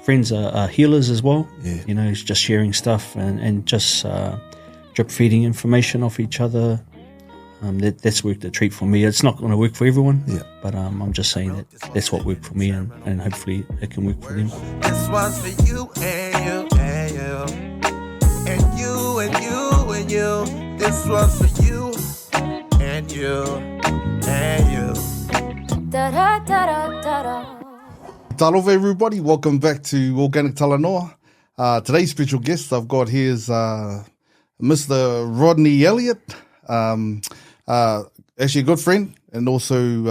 friends are healers as well. Yeah. You know, just sharing stuff and just drip feeding information off each other. That's worked a treat for me. It's not going to work for everyone, but I'm just saying that's what worked for me, and hopefully it can work for them. This one's for you and you and you and you and you and you. This one's for you and you and you. Da da da da da da. Talofa everybody, welcome back to Organic Talanoa. Today's special guest I've got here is Mr. Rodney Elliot. Actually a good friend and also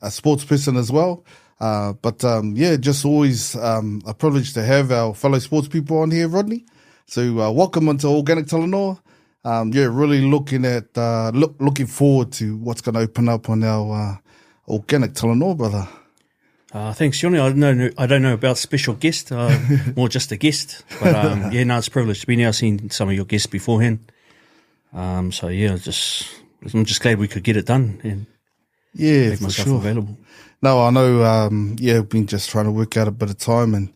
a sports person as well. Just always a privilege to have our fellow sports people on here, Rodney. So welcome onto Organic Talanoa. Really looking forward to what's going to open up on our Organic Talanoa, brother. Thanks, Johnny. I don't know about special guest, more just a guest. But it's a privilege to be now. Seen some of your guests beforehand. I'm just glad we could get it done and make myself available. No, I know. I've been just trying to work out a bit of time, and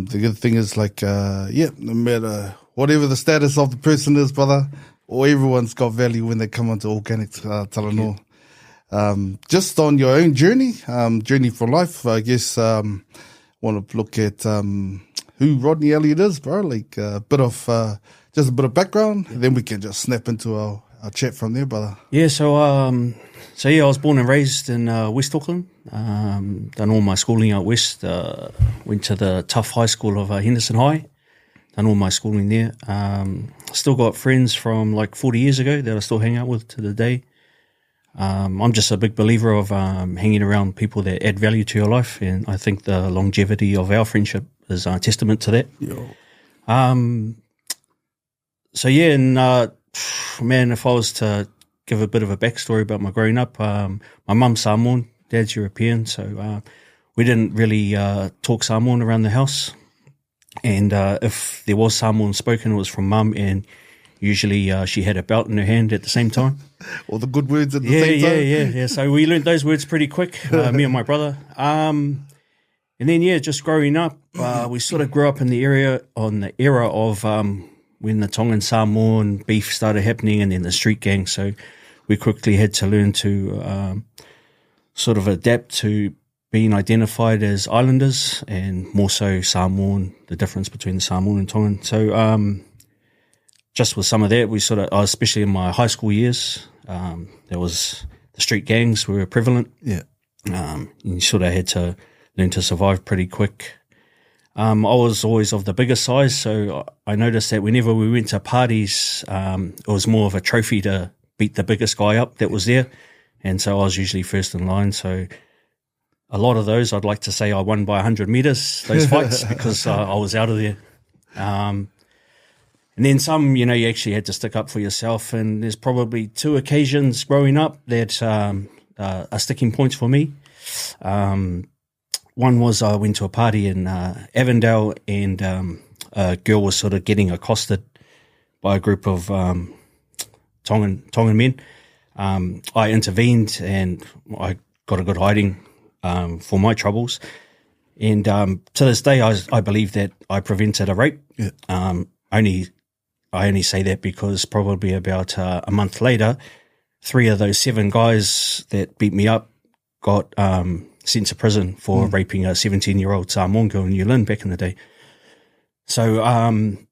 the good thing is, no matter whatever the status of the person is, brother, or everyone's got value when they come onto Organic Talanoa. Just on your own journey for life, I guess. Want to look at who Rodney Elliot is, bro. Like a bit of background, and then we can just snap into our chat from there, brother. Yeah, so I was born and raised in West Auckland. Done all my schooling out west. Went to the tough high school of Henderson High. Done all my schooling there. Still got friends from like 40 years ago that I still hang out with to the day. I'm just a big believer of hanging around people that add value to your life, and I think the longevity of our friendship is a testament to that. If I was to give a bit of a backstory about my growing up, my mum's Samoan, dad's European, so we didn't really talk Samoan around the house. And if there was Samoan spoken, it was from mum, and usually she had a belt in her hand at the same time. All the good words at the same time. Yeah. So we learned those words pretty quick, me and my brother. And then, just growing up, we sort of grew up in the era of when the Tongan Samoan beef started happening, and then the street gang. So we quickly had to learn to sort of adapt to being identified as islanders, and more so Samoan, the difference between the Samoan and Tongan. So just with some of that, especially in my high school years, there was the street gangs were prevalent. Yeah. You sort of had to learn to survive pretty quick. I was always of the bigger size, so I noticed that whenever we went to parties, it was more of a trophy to beat the biggest guy up that was there. And so I was usually first in line. So a lot of those, I'd like to say I won by 100 metres, those fights, because I was out of there. And then some, you actually had to stick up for yourself. And there's probably two occasions growing up that are sticking points for me. One was I went to a party in Avondale, and a girl was sort of getting accosted by a group of Tongan men. I intervened, and I got a good hiding for my troubles. And to this day, I believe that I prevented a rape. Yeah. I only say that because probably about a month later, 3 of those 7 guys that beat me up got sent to prison for raping a 17-year-old Samoan girl in New Zealand back in the day. So, and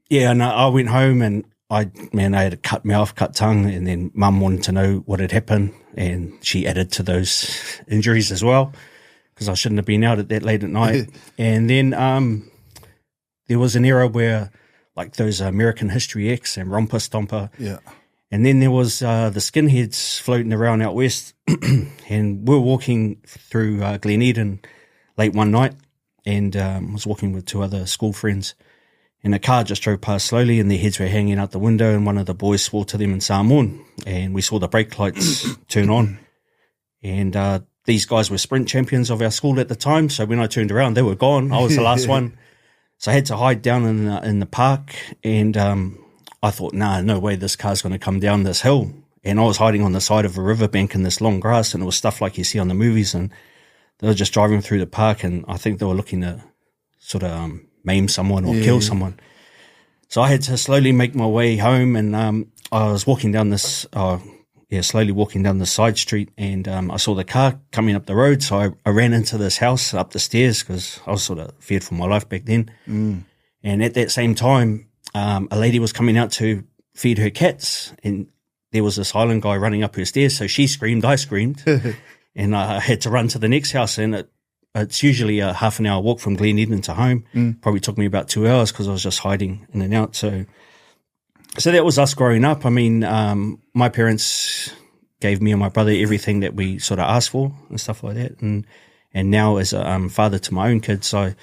I went home, and I had a cut mouth, cut tongue, and then mum wanted to know what had happened, and she added to those injuries as well, because I shouldn't have been out at that late at night. And then there was an era where, like those American History X and Romper Stomper. Yeah. And then there was the skinheads floating around out west, and we were walking through Glen Eden late one night, and was walking with 2 other school friends, and a car just drove past slowly, and their heads were hanging out the window, and one of the boys swore to them in Samoan, and we saw the brake lights turn on, and these guys were sprint champions of our school at the time, so when I turned around, they were gone. I was the last one, so I had to hide down in the park, and I thought, no way this car's going to come down this hill. And I was hiding on the side of a riverbank in this long grass, and it was stuff like you see on the movies, and they were just driving through the park, and I think they were looking to sort of maim someone or kill someone. So I had to slowly make my way home, and I was walking down this, slowly walking down the side street, and I saw the car coming up the road. So I ran into this house up the stairs because I was sort of feared for my life back then. And at that same time, a lady was coming out to feed her cats, and there was this Highland guy running up her stairs. So she screamed, I screamed, and I had to run to the next house. And it's usually a half an hour walk from Glen Eden to home. Probably took me about 2 hours because I was just hiding in and out. So that was us growing up. I mean, my parents gave me and my brother everything that we sort of asked for and stuff like that. And now as a father to my own kids, I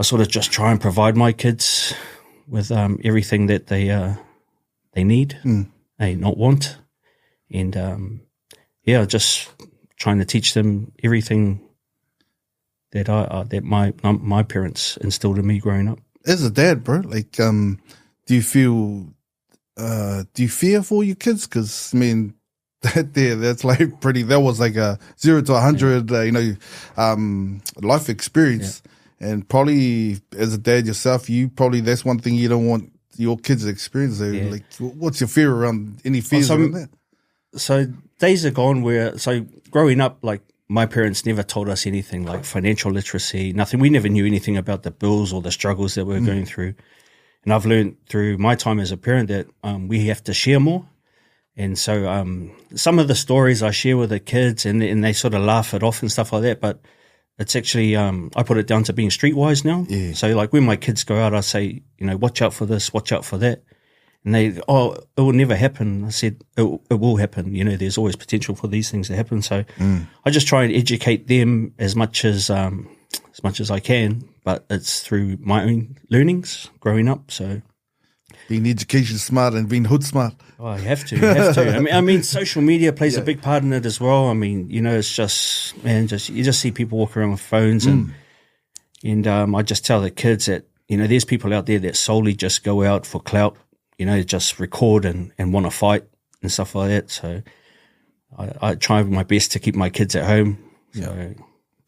sort of just try and provide my kids with everything that they need, they not want. And just trying to teach them everything that my parents instilled in me growing up. As a dad, bro, like, do you fear for your kids? Because I mean, that's like that was like a 0 to 100, life experience. And probably as a dad yourself, that's one thing you don't want your kids to experience. Like, what's your fear around any fears around that? So days are gone growing up, like, my parents never told us anything like financial literacy, nothing. We never knew anything about the bills or the struggles that we're going through. And I've learned through my time as a parent that we have to share more. And so some of the stories I share with the kids, and they sort of laugh it off and stuff like that, but it's actually, I put it down to being streetwise now. Yeah. So like when my kids go out, I say, watch out for this, watch out for that. And they, it will never happen. I said, it will happen. There's always potential for these things to happen. So I just try and educate them as much as I can, but it's through my own learnings growing up. So being education smart and being hood smart. Oh, you have to. I mean, social media plays a big part in it as well. I mean, it's just, man, you just see people walk around with phones and I just tell the kids that, there's people out there that solely just go out for clout, just record and want to fight and stuff like that. So I try my best to keep my kids at home. So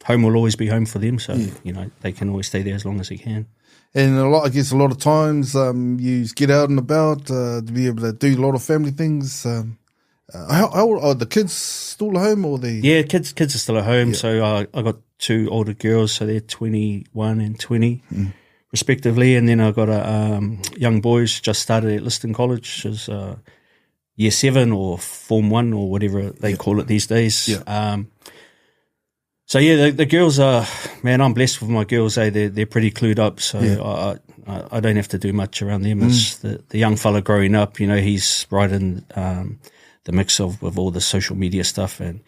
home will always be home for them. So, they can always stay there as long as they can. And a lot of times you get out and about to be able to do a lot of family things. How old are the kids still at home? Or kids are still at home. Yeah. So I got 2 older girls, so they're 21 and 20 respectively. And then I got young boys just started at Liston College, which is year 7 or Form 1 or whatever they call it these days. Yeah. So the girls are, man, I'm blessed with my girls. They're pretty clued up. So I don't have to do much around them. It's the young fella growing up. He's right in the mix of all the social media stuff, and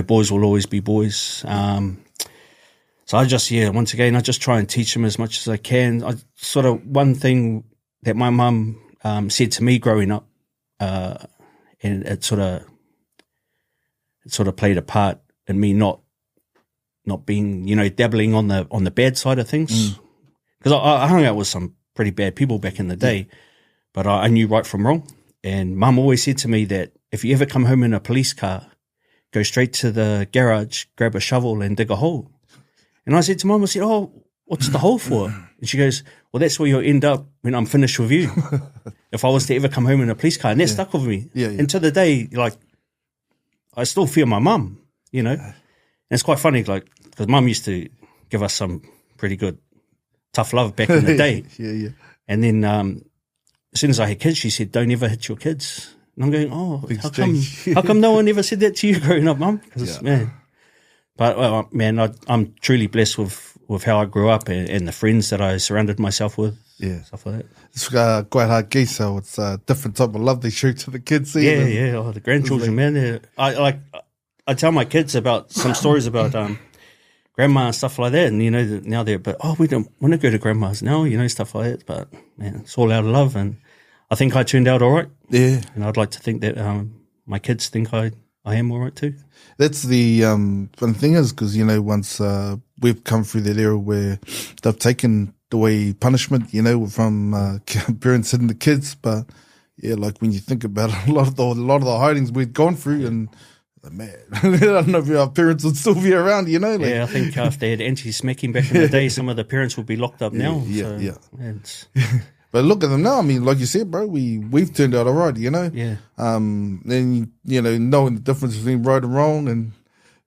boys will always be boys. So I just once again I just try and teach them as much as I can. One thing that my mum said to me growing up, and it sort of played a part in me not being, dabbling on the bad side of things. Because I hung out with some pretty bad people back in the day, but I knew right from wrong. And Mum always said to me that if you ever come home in a police car, go straight to the garage, grab a shovel and dig a hole. And I said to Mum, what's the hole for? And she goes, well, that's where you'll end up when I'm finished with you. If I was to ever come home in a police car. And that stuck with me. Yeah. And to the day, like, I still fear my mum, And it's quite funny, like, because Mum used to give us some pretty good tough love back in the day. Yeah. And then as soon as I had kids, she said, don't ever hit your kids. And I'm going, how come no one ever said that to you growing up, Mum? Man. But, man, I'm truly blessed with how I grew up and the friends that I surrounded myself with. Yeah. Stuff like that. It's quite hard geese, so it's a different type of love they show to the kids. Yeah. Oh, the grandchildren, man. I tell my kids about some stories about grandma and stuff like that, and now they're, but we don't want to go to grandma's now, stuff like that. But man, it's all out of love, and I think I turned out all right. Yeah, and I'd like to think that my kids think I am all right too. That's the fun thing is because once we've come through that era where they've taken away punishment, from parents hitting the kids, but like when you think about it, a lot of the hidings we've gone through and Man, I don't know if our parents would still be around, you know. Like, Yeah, I think if they had anti-smacking back in the day, some of the parents would be locked up now. yeah. It's, But look at them now. I mean, like you said, bro, we've turned out all right, you know. yeah. Then you know, knowing the difference between right and wrong, and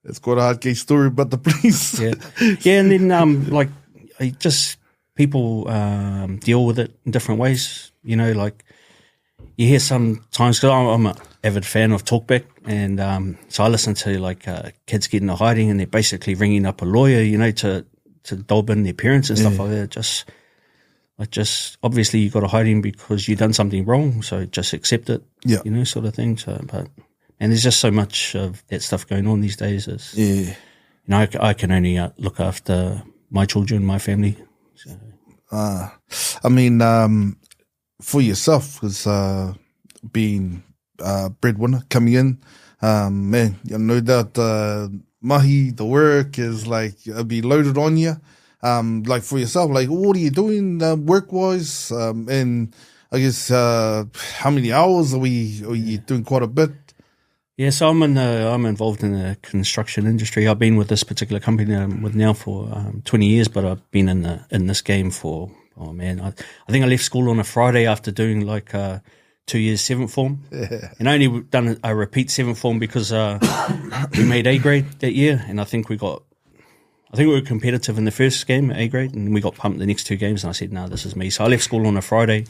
it's quite a hard case story about the police. Yeah, and then like just people deal with it in different ways. You know, like you hear sometimes, because I'm an avid fan of Talkback, and so I listen to like kids getting into hiding, and they're basically ringing up a lawyer, you know, to dob in their parents and stuff like that. Just obviously you got to hide him because you done something wrong, so just accept it. Yeah. You know, sort of thing. So, and there's just so much of that stuff going on these days. You know, I can only look after my children, my family. So. I mean, for yourself, because being breadwinner coming in, man, no doubt mahi, the work is like, it'll be loaded on you. Like for yourself, like what are you doing work-wise? And I guess how many hours are you doing? Quite a bit. Yeah, so I'm involved in the construction industry. I've been with this particular company I'm with now for 20 years, but I've been in this game for I think I left school on a Friday after doing like 2 years 7th form, and I only done a repeat 7th form because we made A grade that year, and I think we were competitive in the first game, A grade, and we got pumped the next 2 games, and I said, no, this is me. So I left school on a Friday,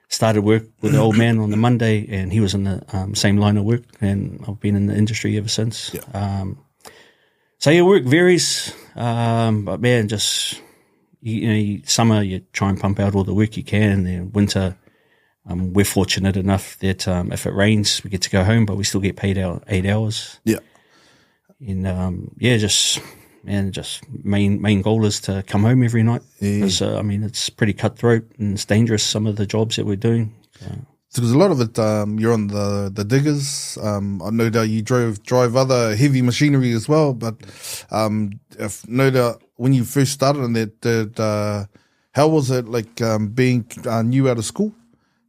started work with the old man on the Monday, and he was in the same line of work, and I've been in the industry ever since. Yeah. So your work varies, but man, just, summer you try and pump out all the work you can, and then winter, we're fortunate enough that if it rains, we get to go home, but we still get paid out 8 hours. Yeah. And just main goal is to come home every night. Because, it's pretty cutthroat and it's dangerous, some of the jobs that we're doing. So there's a lot of it, you're on the diggers. I know that you drive other heavy machinery as well, but no doubt when you first started on that, how was it like being new out of school,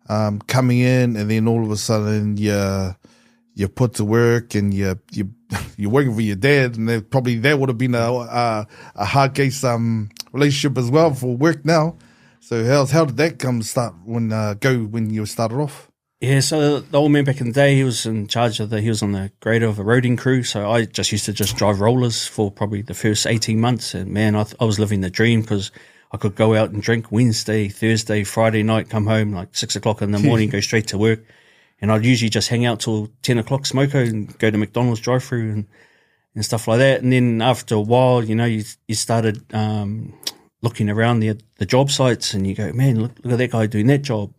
coming in, and then all of a sudden you're put to work and you're working for your dad, and that would have been a hard case relationship as well for work now. So how did that start when you started off? Yeah, so the old man back in the day, he was in charge he was on the grader of a roading crew. So I just used to drive rollers for probably the first 18 months. And man, I was living the dream because I could go out and drink Wednesday, Thursday, Friday night, come home like 6 o'clock in the morning, go straight to work. And I'd usually just hang out till 10 o'clock, smoko, and go to McDonald's drive-through and stuff like that. And then after a while, you started looking around the job sites, and you go, man, look at that guy doing that job.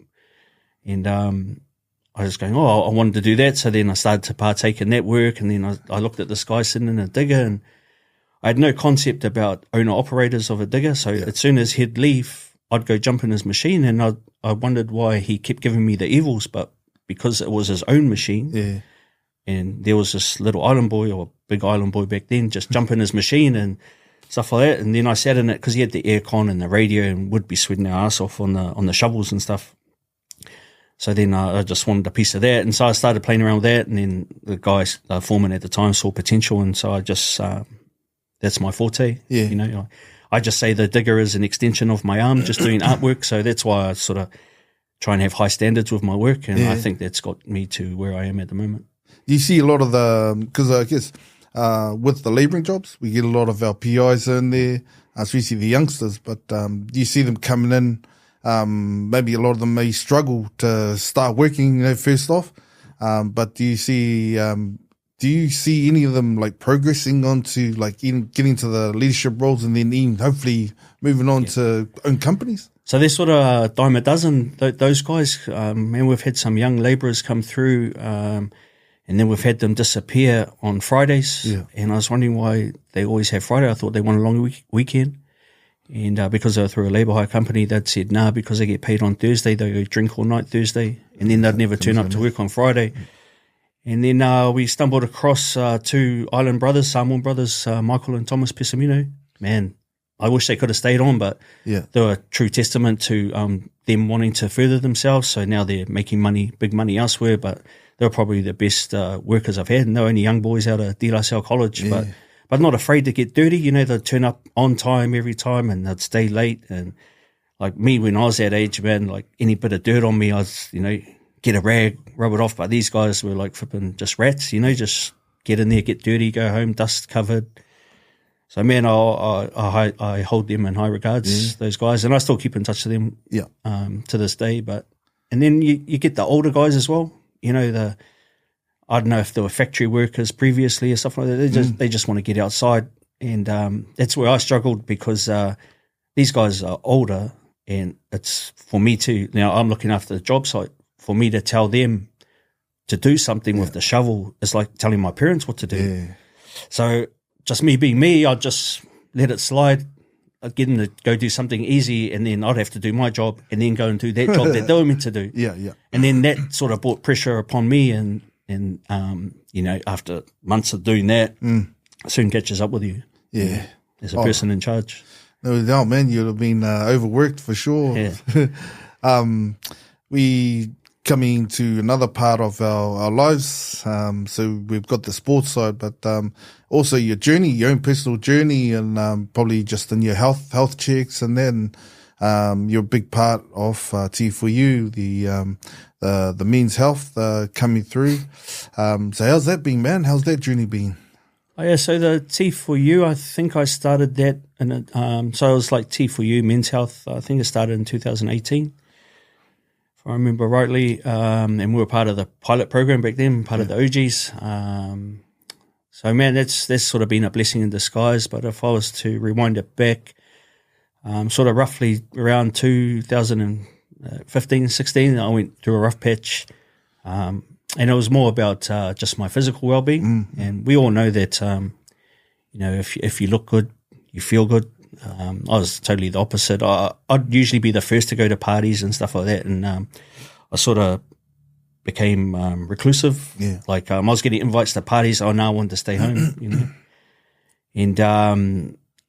And I was going, I wanted to do that. So then I started to partake in that work, and then I looked at this guy sitting in a digger, and I had no concept about owner-operators of a digger. So as soon as he'd leave, I'd go jump in his machine, and I wondered why he kept giving me the evils, but because it was his own machine, and there was this little island boy, or big island boy back then, just jump in his machine and stuff like that. And then I sat in it because he had the aircon and the radio, and would be sweating our ass off on the shovels and stuff. So then I just wanted a piece of that, and so I started playing around with that. And then the guy, foreman at the time, saw potential, and so I just that's my forte. Yeah, I just say the digger is an extension of my arm, just doing artwork. So that's why I sort of try and have high standards with my work, and I think that's got me to where I am at the moment. You see a lot of because I guess with the labouring jobs, we get a lot of our PIs in there, especially the youngsters, but do you see them coming in, maybe a lot of them may struggle to start working first off, but do you see any of them like progressing onto like getting to the leadership roles, and then even hopefully moving on to own companies? So they're sort of a dime a dozen, those guys. And we've had some young labourers come through, and then we've had them disappear on Fridays. Yeah. And I was wondering why they always have Friday. I thought they want a long weekend. And because they were through a labour hire company, they'd said, nah, because they get paid on Thursday, they go drink all night Thursday. And then they'd never turn up to work on Friday. And then we stumbled across 2 island brothers, Samoan brothers, Michael and Thomas Pasifika. Man, I wish they could have stayed on, but they were a true testament to them wanting to further themselves. So now they're making money, big money elsewhere, but they were probably the best workers I've had. And they were only young boys out of De La Salle College, but not afraid to get dirty. You know, they'd turn up on time every time and they'd stay late. And like me, when I was that age, man, like any bit of dirt on me, I was, you know, get a rag, rub it off. But these guys were like flipping just rats, you know, just get in there, get dirty, go home, dust covered. So, man, I hold them in high regards, those guys, and I still keep in touch with them to this day. And then you get the older guys as well, you know, I don't know if they were factory workers previously or stuff like that. They just want to get outside. And that's where I struggled because these guys are older, and it's for me to, now I'm looking after the job site, for me to tell them to do something with the shovel is like telling my parents what to do. Yeah. So just me being me, I'd just let it slide. I'd get them to go do something easy, and then I'd have to do my job and then go and do that job that they were meant to do. Yeah. And then that sort of brought pressure upon me, and you know, after months of doing that, it soon catches up with you. Yeah. As a person in charge. No doubt, man. You'd have been overworked for sure. Yeah. We coming to another part of our lives. So we've got the sports side, but also your journey, your own personal journey, and probably just in your health checks, and then you're a big part of T4U, the men's health coming through. So how's that been, man? How's that journey been? Oh, yeah, so the T4U, I think I started that, so it was like T4U Men's Health. I think it started in 2018. I remember rightly, and we were part of the pilot program back then, part of the OGs. So, man, that's sort of been a blessing in disguise. But if I was to rewind it back, sort of roughly around 2015, 16, I went through a rough patch. And it was more about just my physical well-being. And we all know that, you know, if you look good, you feel good. I was totally the opposite. I'd usually be the first to go to parties and stuff like that, and I sort of became reclusive. Yeah. Like I was getting invites to parties. I wanted to stay home, you know. And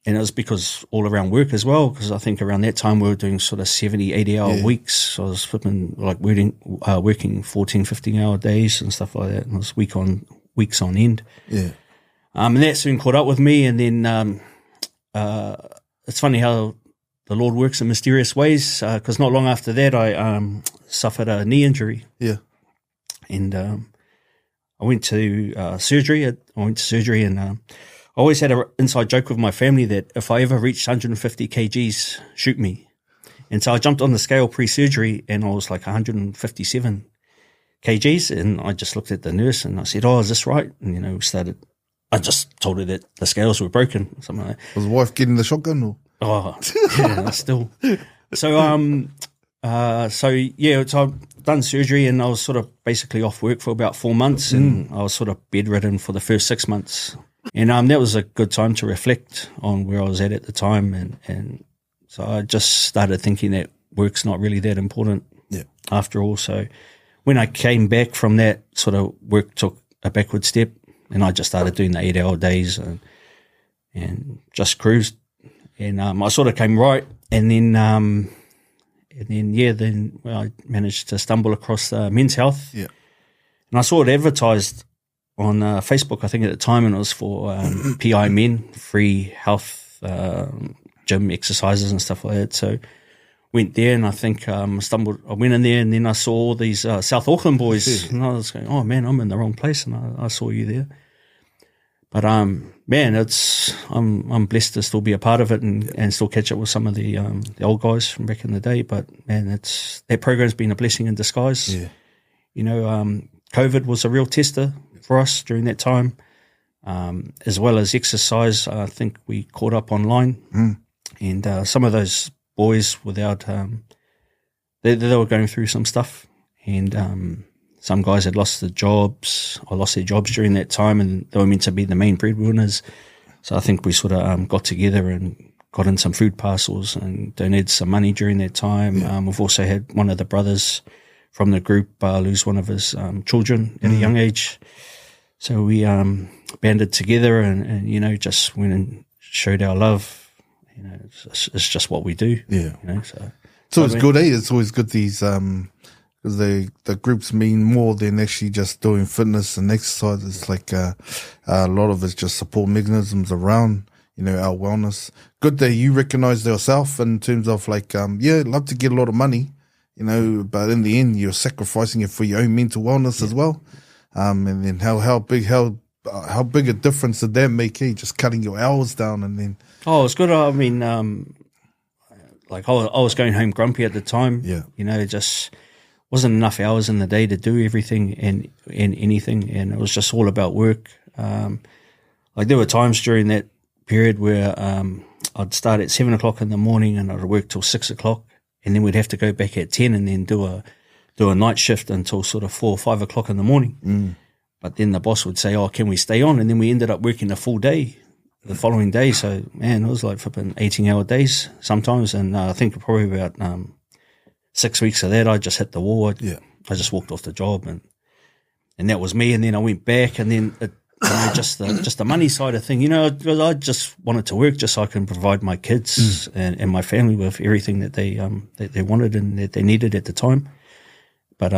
it was because all around work as well, because I think around that time we were doing sort of 70, 80-hour weeks. So I was flipping, like working 14, 15-hour days and stuff like that, and it was weeks on end. Yeah. And that soon caught up with me, and then it's funny how the Lord works in mysterious ways, because not long after that I suffered a knee injury. Yeah. And I went to surgery. And I always had an inside joke with my family that if I ever reached 150 kgs, shoot me. And so I jumped on the scale pre-surgery, and I was like 157 kgs, and I just looked at the nurse and I said, "Oh, is this right?" And, you know, I just told her that the scales were broken, or something like that. Was the wife getting the shotgun? Or? Oh, yeah, still. So I've done surgery, and I was sort of basically off work for about 4 months, and I was sort of bedridden for the first 6 months. And that was a good time to reflect on where I was at the time, and so I just started thinking that work's not really that important after all. So when I came back from that, sort of work took a backward step. And I just started doing the 8-hour days and just cruised. And I sort of came right. And then I managed to stumble across Men's Health. Yeah. And I saw it advertised on Facebook, I think at the time, and it was for PI Men, free health, gym exercises and stuff like that. So went there, and I think I went in there, and then I saw all these South Auckland boys, and I was going, "Oh man, I'm in the wrong place," and I saw you there. But man, I'm blessed to still be a part of it and still catch up with some of the old guys from back in the day. But man, that program's been a blessing in disguise. Yeah. You know, COVID was a real tester for us during that time, as well as exercise. I think we caught up online, and some of those boys without they were going through some stuff, and some guys had lost their jobs during that time, and they were meant to be the main breadwinners. So I think we sort of got together and got in some food parcels and donated some money during that time. We've also had one of the brothers from the group lose one of his children at a young age, so we banded together and you know, just went and showed our love. You know, it's just what we do. Yeah. You know, so it's always good, eh? It's always good, these because the groups mean more than actually just doing fitness and exercise. It's like a lot of it's just support mechanisms around, our wellness. Good that you recognize yourself in terms of like, love to get a lot of money, but in the end you're sacrificing it for your own mental wellness as well. And then how big a difference did that make? Just cutting your hours down and then. Oh, it's good. I mean, like I was going home grumpy at the time. Yeah. It just wasn't enough hours in the day to do everything and anything, and it was just all about work. Like there were times during that period where I'd start at 7 o'clock in the morning and I'd work till 6 o'clock, and then we'd have to go back at 10 and then do a night shift until sort of 4 or 5 o'clock in the morning. But then the boss would say, "Oh, can we stay on?" And then we ended up working a full day the following day. So, man, it was like flipping 18-hour days sometimes. And I think probably about 6 weeks of that, I just hit the wall. I just walked off the job, and that was me. And then I went back, and then just the money side of thing. I just wanted to work just so I can provide my kids and my family with everything that they wanted and that they needed at the time. But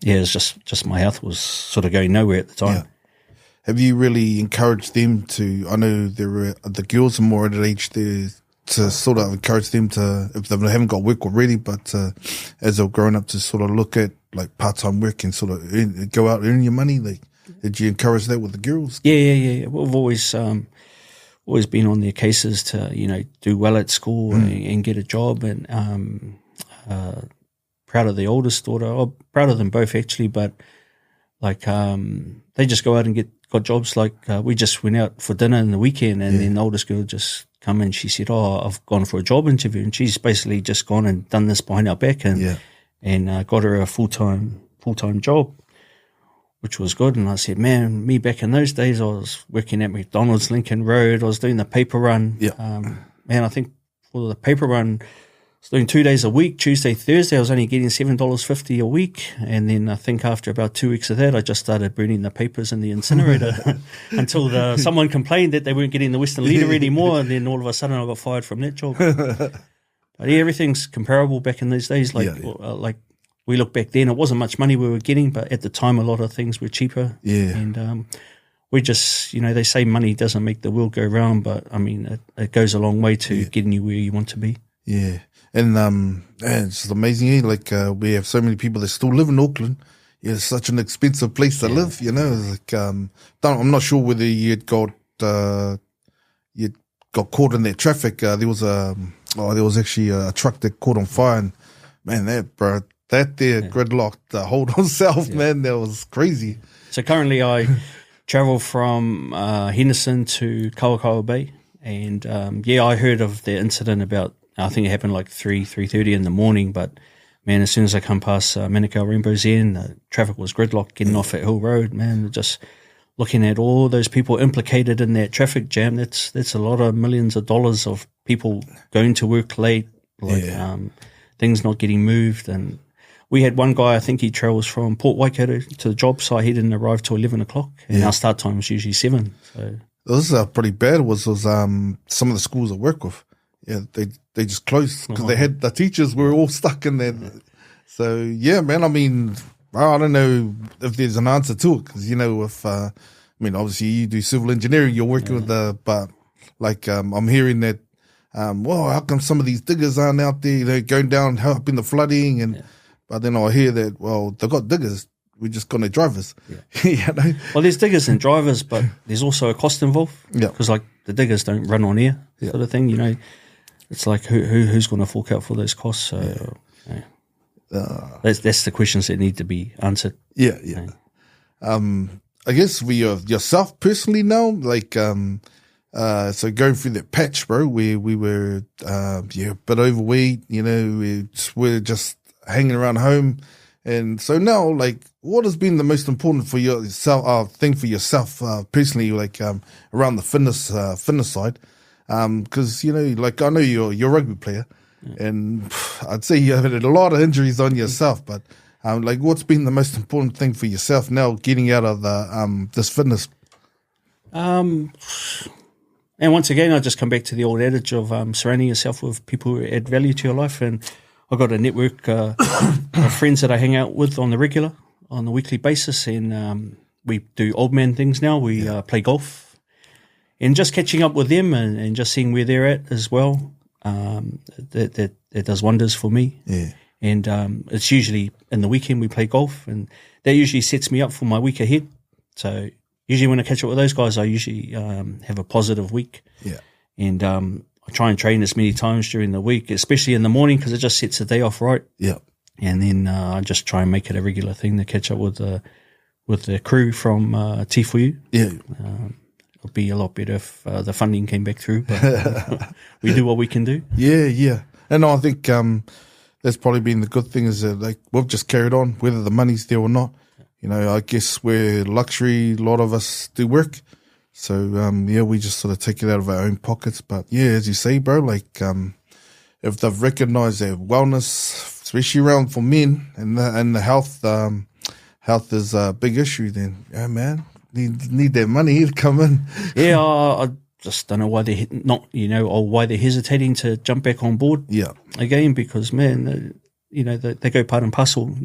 it's just my health was sort of going nowhere at the time. Yeah. Have you really encouraged them to? I know the girls are more at an age there to sort of encourage them to, if they haven't got work already, but as they're growing up, to sort of look at like part-time work and sort of go out and earn your money. Like, did you encourage that with the girls? Yeah. We've always been on their cases to do well at school and get a job, and proud of the oldest daughter. Oh, proud of them both actually, but like they just go out and got jobs. Like we just went out for dinner in the weekend, and then the oldest girl just come in. She said, "Oh, I've gone for a job interview," and she's basically just gone and done this behind our back and got her a full-time job, which was good. And I said, man, me back in those days, I was working at McDonald's, Lincoln Road. I was doing the paper run. Man, I think for the paper run, I was doing 2 days a week, Tuesday, Thursday. I was only getting $7.50 a week. And then I think after about 2 weeks of that, I just started burning the papers in the incinerator until someone complained that they weren't getting the Western Leader anymore. And then all of a sudden I got fired from that job. But yeah, everything's comparable back in those days. Like we look back then, it wasn't much money we were getting, but at the time a lot of things were cheaper. And we just, they say money doesn't make the world go round, but I mean, it goes a long way to getting you where you want to be. Yeah. And it's amazing. Like we have so many people that still live in Auckland. It's such an expensive place to live. Like I'm not sure whether you got caught in that traffic. There was actually a truck that caught on fire, and man, that gridlocked hold on South. Man, that was crazy. So currently, I travel from Henderson to Kawakawa Bay, and I heard of the incident about. I think it happened like 3:30 in the morning, but man, as soon as I come past Manukau Rainbow's End, the traffic was gridlocked getting off at Hill Road. Man, just looking at all those people implicated in that traffic jam, that's a lot of millions of dollars of people going to work late, things not getting moved. And we had one guy, I think he travels from Port Waikato to the job site. He didn't arrive till 11 o'clock, and our start time was usually 7. So this is pretty bad. Was some of the schools I work with. Yeah, they just closed because they had the teachers were all stuck in there. So yeah, man. I mean, I don't know if there's an answer to it because obviously you do civil engineering, you're working with but like I'm hearing that. How come some of these diggers aren't out there? Going down helping the flooding, but then I hear that they've got diggers. We're just going to drivers. Well, there's diggers and drivers, but there's also a cost involved. Because like the diggers don't run on air, sort of thing. It's like who's going to fork out for those costs? So that's the questions that need to be answered. I guess for yourself personally now, like so going through that patch, bro, where we were a bit overweight. We're just hanging around home, and so now, like, what has been the most important for yourself thing for yourself personally, like around the fitness side? Because like I know you're a rugby player, and I'd say you have had a lot of injuries on yourself. But like, what's been the most important thing for yourself now, getting out of the this fitness? And once again, I just come back to the old adage of surrounding yourself with people who add value to your life. And I've got a network of friends that I hang out with on a weekly basis, and we do old man things now. We play golf, and just catching up with them and just seeing where they're at as well. That does wonders for me. Yeah. And it's usually in the weekend we play golf, and that usually sets me up for my week ahead. So usually when I catch up with those guys, I usually have a positive week. Yeah. And I try and train as many times during the week, especially in the morning, because it just sets the day off right. Yeah. And then I just try and make it a regular thing to catch up with the crew from T4U. Yeah. It would be a lot better if the funding came back through, but we do what we can do. Yeah, yeah. And I think that's probably been the good thing is that like we've just carried on, whether the money's there or not. You know, I guess we're luxury, a lot of us do work. So, we just sort of take it out of our own pockets. But yeah, as you say, bro, like if they've recognised their wellness, especially around for men and the health is a big issue, then, yeah, man, need that money to come in. Yeah, I just don't know why they're not, or why they're hesitating to jump back on board. Yeah. Again, because, man, they go part and parcel.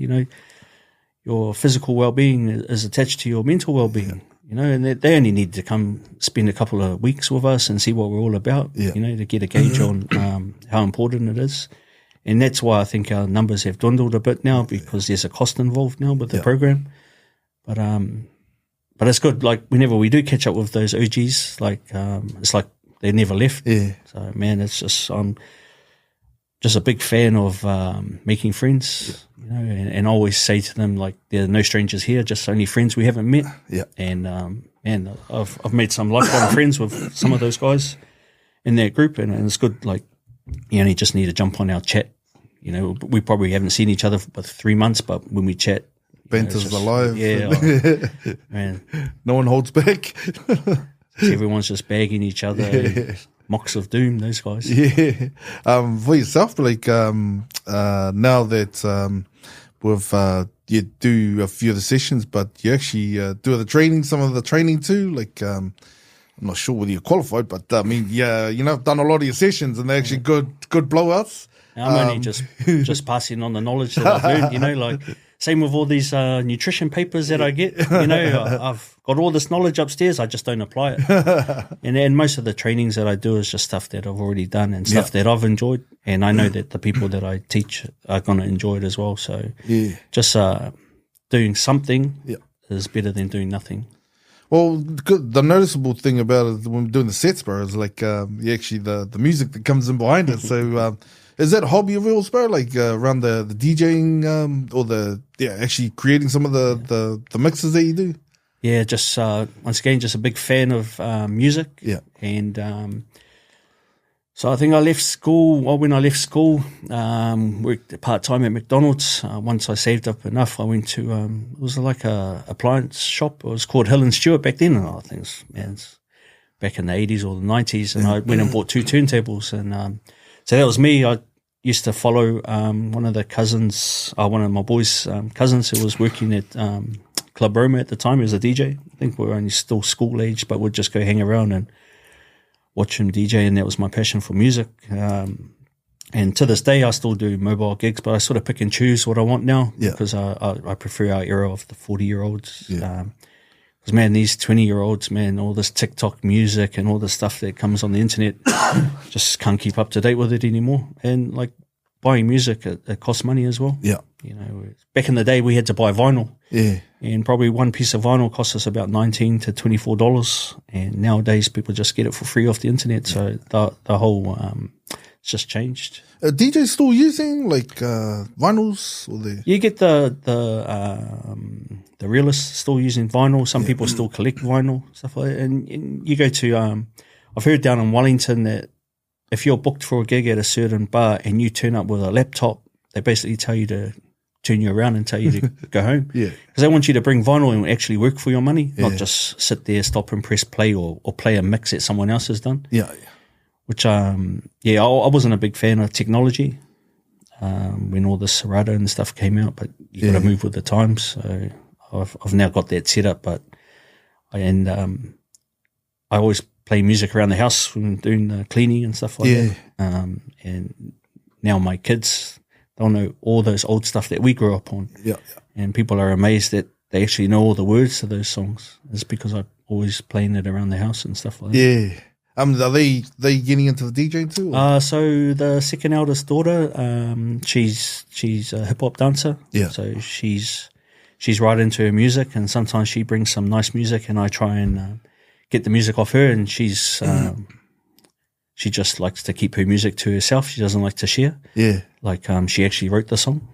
Your physical well-being is attached to your mental well-being. And they only need to come spend a couple of weeks with us and see what we're all about. Yeah. To get a gauge on how important it is. And that's why I think our numbers have dwindled a bit now, because there's a cost involved now with the program. But it's good. Like whenever we do catch up with those OGs, like it's like they never left. Yeah. So man, it's just I'm just a big fan of making friends. And I always say to them, like, there are no strangers here, just only friends we haven't met. Yeah. And man, I've made some lifelong friends with some of those guys in that group, and it's good. Like, you only just need to jump on our chat. We probably haven't seen each other for 3 months, but when we chat, Banter's alive. Yeah, man. No one holds back. Everyone's just bagging each other. Mocks of doom, those guys. Yeah. For yourself, like now that you do a few of the sessions, but you actually do some of the training too. Like I'm not sure whether you're qualified, but I mean, yeah, I've done a lot of your sessions, and they're actually good blowouts. I'm only just passing on the knowledge that I've learned, like same with all these nutrition papers that I get. I've got all this knowledge upstairs, I just don't apply it. and most of the trainings that I do is just stuff that I've already done and stuff that I've enjoyed, and I know that the people that I teach are going to enjoy it as well. So just doing something is better than doing nothing. Well, the noticeable thing about it when we're doing the sets, bro, is like actually the music that comes in behind it. So is that a hobby of yours, bro? Like around the DJing or actually creating some of the mixes that you do? Yeah, just once again, just a big fan of music. Yeah. And so I think I left school. Well, when I left school, worked part-time at McDonald's. Once I saved up enough, I went to, it was like a appliance shop. It was called Hill and Stewart back then. And I think it's back in the 80s or the 90s. And I went and bought 2 turntables. And so that was me. I used to follow one of my boys' cousins who was working at Club Roma at the time. He was a DJ. I think we were only still school age, but we'd just go hang around and watch him DJ, and that was my passion for music. And to this day, I still do mobile gigs, but I sort of pick and choose what I want now because I prefer our era of the 40-year-olds. Because, man, these 20-year-olds, man, all this TikTok music and all the stuff that comes on the internet, just can't keep up to date with it anymore. And, like, buying music, it costs money as well. Yeah. Back in the day, we had to buy vinyl. Yeah. And probably one piece of vinyl costs us about $19 to $24. And nowadays, people just get it for free off the internet. So the whole, it's just changed. Are DJs still using like vinyls? Or You get the realists still using vinyl. Some people still collect vinyl, stuff like that. And you go to, I've heard down in Wellington that if you're booked for a gig at a certain bar and you turn up with a laptop, they basically tell you to turn you around and tell you to go home. Yeah. Because they want you to bring vinyl and actually work for your money, not just sit there, stop and press play or play a mix that someone else has done. Yeah. Which, I wasn't a big fan of technology when all this Serato and stuff came out, but you got to move with the times. So I've now got that set up, but I always play music around the house when doing the cleaning and stuff like that. And now my kids, they'll know all those old stuff that we grew up on. Yeah. And people are amazed that they actually know all the words to those songs. It's because I'm always playing it around the house and stuff like that. Yeah. Are they getting into the DJing too? So the second eldest daughter, she's a hip hop dancer. Yeah. So she's right into her music, and sometimes she brings some nice music, and I try and get the music off her. And she just likes to keep her music to herself. She doesn't like to share. Yeah. Like she actually wrote the song.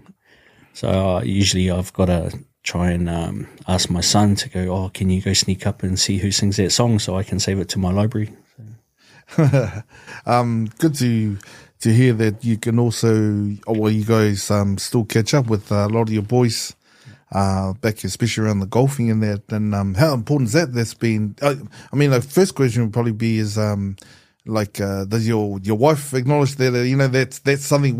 So usually I've got to try and ask my son to go, oh, can you go sneak up and see who sings that song so I can save it to my library. Good to hear that you can also, you guys still catch up with a lot of your boys back, especially around the golfing and that. And how important is that? That's been. I mean, the first question would probably be is does your wife acknowledge that that's something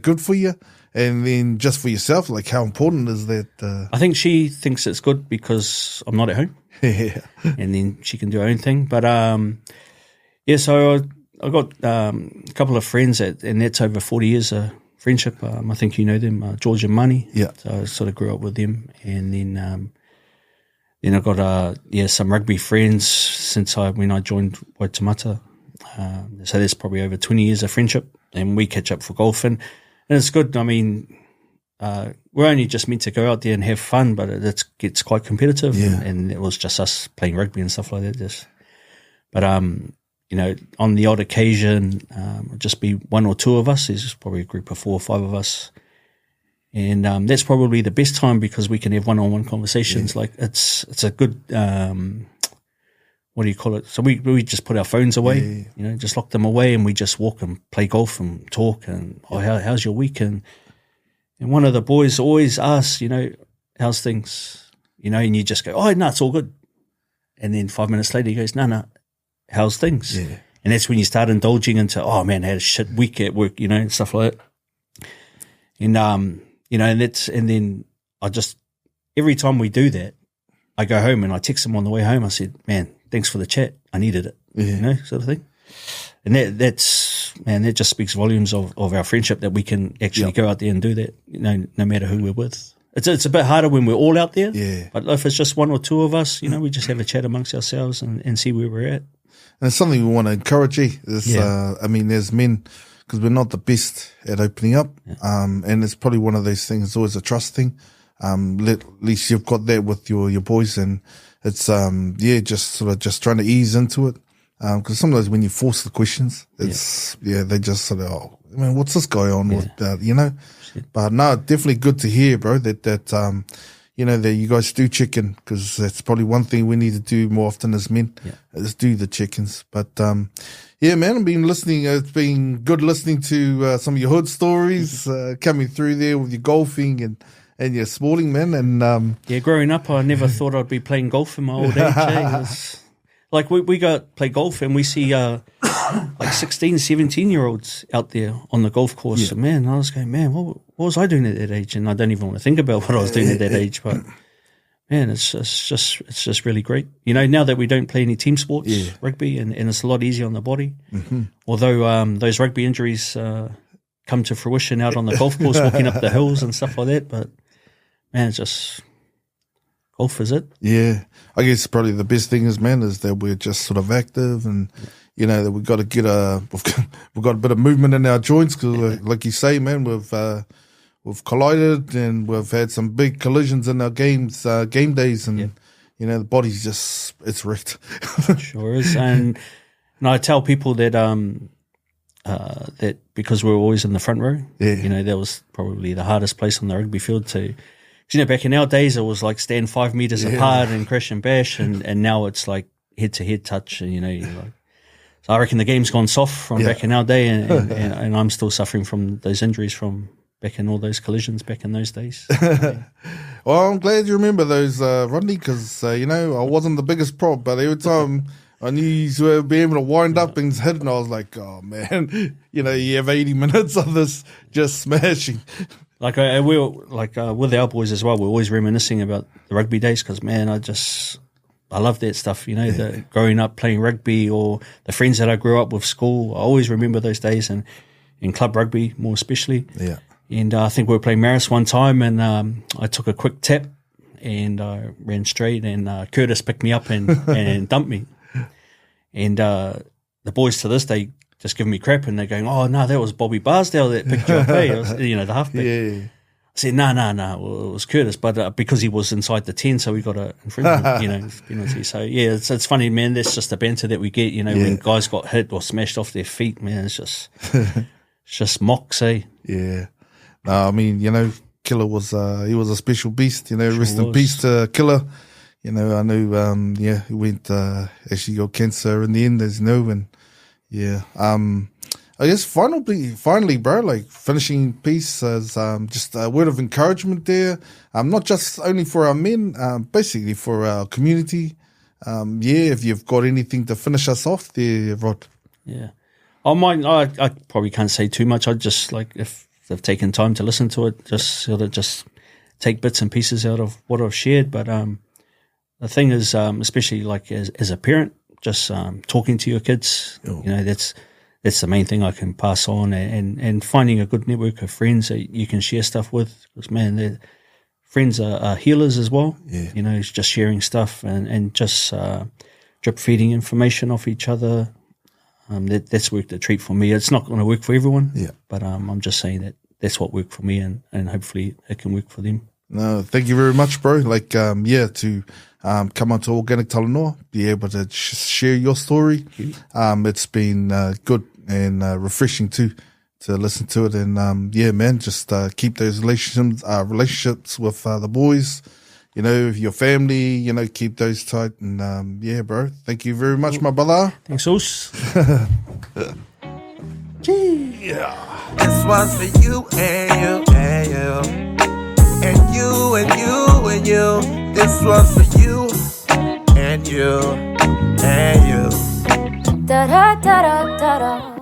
good for you, and then just for yourself, like how important is that? I think she thinks it's good because I'm not at home. Yeah, and then she can do her own thing. But so I got a couple of friends and that's over 40 years of friendship. I think you know them, George and Mani. Yeah. So I sort of grew up with them, and then I got some rugby friends since when I joined Waitemata. So there's probably over 20 years of friendship, and we catch up for golf, and it's good. I mean, we're only just meant to go out there and have fun, but it gets quite competitive, and it was just us playing rugby and stuff like that. But on the odd occasion, it'll just be one or two of us. There's probably a group of 4 or 5 of us, and that's probably the best time because we can have one-on-one conversations. Like it's a good. What do you call it? So we just put our phones away, just lock them away, and we just walk and play golf and talk and how's your week? And one of the boys always asks, how's things? And you just go, oh no, it's all good. And then 5 minutes later he goes, no, how's things? Yeah. And that's when you start indulging into, oh man, I had a shit week at work, and stuff like that. And and then I just every time we do that, I go home and I text him on the way home. I said, man, thanks for the chat. I needed it, sort of thing. And that just speaks volumes of our friendship that we can actually go out there and do that, no matter who we're with. It's a bit harder when we're all out there. Yeah. But if it's just one or two of us, we just have a chat amongst ourselves and see where we're at. And it's something we want to encourage. There's men, because we're not the best at opening up. Yeah. And it's probably one of those things. It's always a trust thing. At least you've got that with your boys, and it's just trying to ease into it. Because sometimes when you force the questions, it's they just sort of, oh, man, what's this guy on with that, But no, definitely good to hear, bro, that you guys do check in, because that's probably one thing we need to do more often as men, is do the check-ins. But man, I've been listening. It's been good listening to some of your hood stories coming through there with your golfing and your sporting, man. And growing up, I never thought I'd be playing golf in my old age. Like we go play golf and we see like 16, 17-year-olds out there on the golf course. And man, I was going, man, what was I doing at that age? And I don't even want to think about what I was doing at that age. But man, it's just really great. Now that we don't play any team sports, rugby, and it's a lot easier on the body. Mm-hmm. Although those rugby injuries come to fruition out on the golf course, walking up the hills and stuff like that. But man, it's just golf is it. Yeah. I guess probably the best thing is, man, is that we're just sort of active, and that we've got to get we've got a bit of movement in our joints, because like you say, man, we've collided and we've had some big collisions in our game days, and the body's just, it's wrecked. Sure is. And I tell people that that because we're always in the front row, that was probably the hardest place on the rugby field to. Back in our days, it was like stand 5 meters apart and crash and bash, and now it's like head-to-head touch, and so I reckon the game's gone soft from back in our day, and I'm still suffering from those injuries from back in all those collisions back in those days. Well, I'm glad you remember those, Rodney, because I wasn't the biggest prop, but every time I knew you would be able to wind up and hit, and I was like, oh man, you have 80 minutes of this just smashing. Like with our boys as well, we're always reminiscing about the rugby days, because man, I love that stuff. The growing up playing rugby, or the friends that I grew up with school. I always remember those days, and in club rugby more especially. Yeah. And I think we were playing Maris one time, and I took a quick tap, and I ran straight, and Curtis picked me up and dumped me. And the boys to this day just give me crap, and they're going, "Oh no, that was Bobby Barsdale that picked you up, the halfback." Yeah. I said, no, well, it was Curtis, but because he was inside the 10, so we got an infringement, penalty. So, yeah, it's funny, man, that's just the banter that we get, when guys got hit or smashed off their feet, man, it's just mocks, eh? Yeah. No, I mean, Killer was, he was a special beast, rest in was. peace to Killer. I know, he went, actually got cancer in the end, as you know, and yeah. I guess finally, bro, like finishing piece as just a word of encouragement there. Not just only for our men, basically for our community. If you've got anything to finish us off there, Rod. Yeah. I probably can't say too much. I just if they've taken time to listen to it, just sort of just take bits and pieces out of what I've shared. But the thing is, especially as a parent, just talking to your kids, that's the main thing I can pass on, and finding a good network of friends that you can share stuff with. Because, man, friends are healers as well. Yeah. It's just sharing stuff and just drip feeding information off each other. That's worked a treat for me. It's not going to work for everyone, but I'm just saying that's what worked for me, and hopefully it can work for them. No, thank you very much, bro. To come onto Organic Talanoa, be able to share your story. It's been good and refreshing too to listen to it. And man, just keep those relationships with the boys, your family, keep those tight. And bro, thank you very much, my brother. Thanks, Os. This one's for you and you and you. And you and you and you. This one's for you and you and you. Da da da da da da.